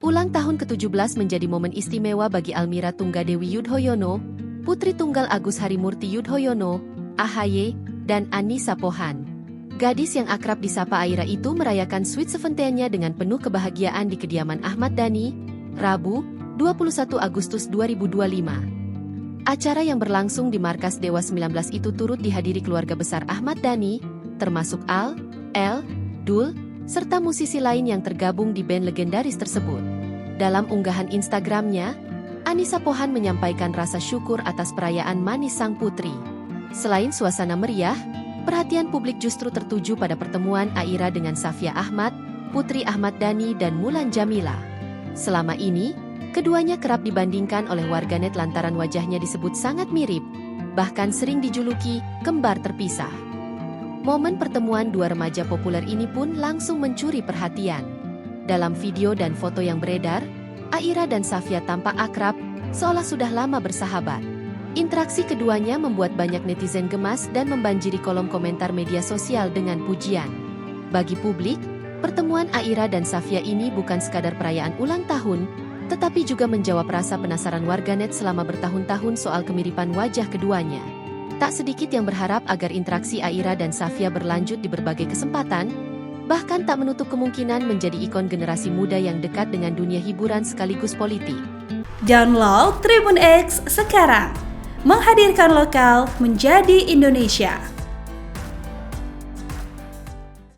Ulang tahun ke-17 menjadi momen istimewa bagi Almira Tunggadewi Yudhoyono, Putri Tunggal Agus Harimurti Yudhoyono, AHY, dan Annisa Pohan. Gadis yang akrab disapa Aira itu merayakan Sweet Seventeen-nya dengan penuh kebahagiaan di kediaman Ahmad Dhani, Rabu, 21 Agustus 2025. Acara yang berlangsung di markas Dewa 19 itu turut dihadiri keluarga besar Ahmad Dhani, termasuk Al, El, Dul, serta musisi lain yang tergabung di band legendaris tersebut. Dalam unggahan Instagramnya, Annisa Pohan menyampaikan rasa syukur atas perayaan manis sang putri. Selain suasana meriah, perhatian publik justru tertuju pada pertemuan Aira dengan Safia Ahmad, Putri Ahmad Dhani dan Mulan Jamila. Selama ini, keduanya kerap dibandingkan oleh warganet lantaran wajahnya disebut sangat mirip, bahkan sering dijuluki kembar terpisah. Momen pertemuan dua remaja populer ini pun langsung mencuri perhatian. Dalam video dan foto yang beredar, Aira dan Safia tampak akrab, seolah sudah lama bersahabat. Interaksi keduanya membuat banyak netizen gemas dan membanjiri kolom komentar media sosial dengan pujian. Bagi publik, pertemuan Aira dan Safia ini bukan sekadar perayaan ulang tahun, tetapi juga menjawab rasa penasaran warganet selama bertahun-tahun soal kemiripan wajah keduanya. Tak sedikit yang berharap agar interaksi Aira dan Safia berlanjut di berbagai kesempatan, bahkan tak menutup kemungkinan menjadi ikon generasi muda yang dekat dengan dunia hiburan sekaligus politik. Download Tribun X sekarang, menghadirkan lokal menjadi Indonesia.